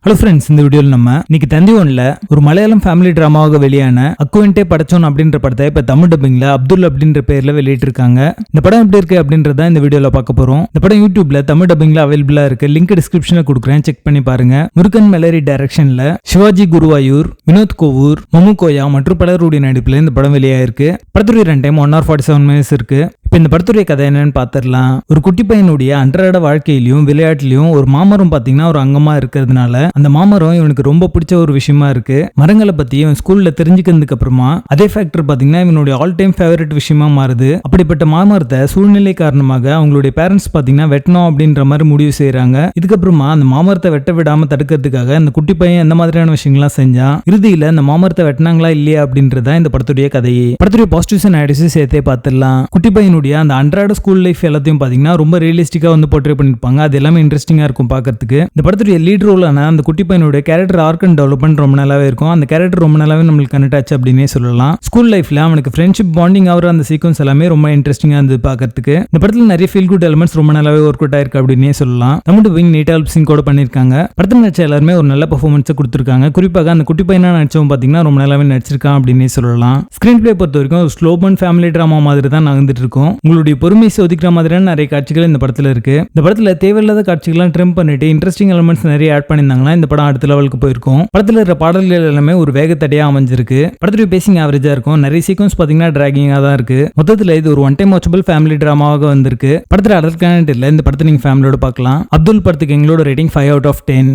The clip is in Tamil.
ஹலோ ஃப்ரெண்ட்ஸ், இந்த வீடியோவில் நம்ம இன்னைக்கு தந்தி ஒன்ல ஒரு மலையாளம் ஃபேமிலி டிராமாவாக வெளியான அக்குவென்டே படச்சோன் அப்படின்ற படத்தை இப்ப தமிழ் டப்பிங்ல அப்துல் அப்படின்ற பேர்ல வெளியிட்டு இருக்காங்க. இந்த படம் எப்படி இருக்கு அப்படின்றத இந்த வீடியோல பார்க்க போறோம். இந்த படம் யூடியூப்ல தமிழ் டப்பிங்ல அவைலபிளா இருக்கு. லிங்க் டிஸ்கிரிப்ஷன்ல கொடுக்குறேன், செக் பண்ணி பாருங்க. முருகன் மெலரி டைரக்ஷன்ல சிவாஜி குருவாயூர், வினோத் கோவூர், மமு கோயா மற்றும் பலருடைய நடிப்புல இந்த படம் வெளியாயிருக்கு. படத்துடைய ரன் டைம் 1:47 minutes இருக்கு. இப்ப இந்த படத்துடைய கதை என்னன்னு பாத்திரலாம். ஒரு குட்டி பையனுடைய அன்றாட வாழ்க்கையிலும் விளையாட்டுலயும் ஒரு மாமரம் பாத்தீங்கன்னா ஒரு அங்கமா இருக்கிறதுனால அந்த மாமரம் இவனுக்கு ரொம்ப பிடிச்ச ஒரு விஷயமா இருக்கு. மரங்களை பத்தி இவன் ஸ்கூல்ல தெரிஞ்சுக்கிறதுக்கு அப்புறமா அதே ஃபேக்டர் பாத்தீங்கன்னா இவனுடைய ஆல் டைம் ஃபேவரட் விஷயமா மாறுது. அப்படிப்பட்ட மாமரத்தை சூழ்நிலை காரணமாக அவங்களுடைய பேரண்ட்ஸ் பாத்தீங்கன்னா வெட்டணும் அப்படின்ற மாதிரி முடிவு செய்யறாங்க. இதுக்கப்புறமா அந்த மாமரத்தை வெட்ட விடாம தடுக்கிறதுக்காக அந்த குட்டி பையன் எந்த மாதிரியான விஷயங்கள்லாம் செஞ்சான், இறுதியில அந்த மாமரத்தை வெட்டினாங்களா இல்லையா அப்படின்றத இந்த படத்துடைய கதையை. படத்துடைய பாசிட்டிவ்ஸ் அண்ட் நெகட்டிவ்ஸ் சேர்த்தே பார்த்துடலாம். குட்டி பையன் அந்த அன்றாட ஸ்கூல் லைஃப் எல்லாத்தையும் பாத்தீங்கன்னா ரொம்ப ரியலிஸ்டிக்கா வந்து போர்ட்ரே பண்ணிருப்பாங்க. அது எல்லாமே இன்ட்ரெஸ்டிங்கா இருக்கும் பாக்கிறதுக்கு. இந்த படத்துடைய லீட் ரோலான அந்த குட்டி பையனுடைய கேரக்டர் ஆர்க் அண்ட் டெவலப்மெண்ட் ரொம்ப நல்லாவே இருக்கும். அந்த கேரக்டர் ரொம்ப நல்லாவே நம்மளுக்கு கனெக்ட் ஆச்சு அப்படின்னே சொல்லலாம். ஸ்கூல் லைஃப்ல அவனுக்கு ஃப்ரெண்ட்ஷிப் பாண்டிங் ஆகிற அந்த சீக்வன்ஸ் எல்லாமே ரொம்ப இன்ட்ரெஸ்டிங்கா இருந்தது பாக்கிறதுக்கு. இந்த படத்துல நிறைய ஃபீல் குட் எலிமெண்ட்ஸ் ரொம்ப நல்லாவே ஒர்க் அவுட் ஆயிருக்கு அப்படின்னே சொல்லலாம். தமிழ் டப்பிங் நீட்டா லிப்சிங் கூட பண்ணிருக்காங்க. படத்துல நடிச்ச எல்லாருமே ஒரு நல்ல பெர்ஃபார்மன்ஸ் கொடுத்திருக்காங்க. குறிப்பாக அந்த குட்டி பையனா நடிச்சவன் பாத்தீங்கன்னா ரொம்ப நல்லாவே நடிச்சிருக்கான் அப்படின்னே சொல்லலாம். ஸ்கிரீன் பிளே பொறுத்த வரைக்கும் ஒரு ஸ்லோ பர்ன் ஃபேமிலி டிராமா மாதிரி தான் நகர்ந்துட்டு இருக்கும். உங்களுடைய பொறுமை சோதிக்கிற மாதிரியான நிறைய காட்சிகள் இந்த படத்துல இருக்கு. இந்த படத்துல தேவையில்லாத காட்சிகள்லாம் ட்ரிம் பண்ணிட்டு இன்ட்ரெஸ்டிங் எலிமெண்ட்ஸ் நிறைய ஆட் பண்ணியிருந்தாங்கன்னா இந்த படம் அடுத்த லெவலுக்கு போயிருக்கும். படத்துல இருக்கிற பாடல்கள் எல்லாமே ஒரு வேகத்தடையா அமைஞ்சிருக்கு. படத்துடைய பேசிங் ஆவரேஜா இருக்கும். நிறைய சீக்வன்ஸ் பாத்தீங்கன்னா டிராகிங்கா தான் இருக்கு. மொத்தத்துல இது ஒரு ஒன் டைம் வாட்சபிள் ஃபேமிலி டிராமாவாக வந்திருக்கு. படத்துல அடல்ட் கண்டென்ட் இல்ல. இந்த படத்தை நீங்க ஃபேமிலியோட பார்க்கலாம். அப்துல் படத்துக்கு எங்களோட ரேட்டிங் 5 out of 10.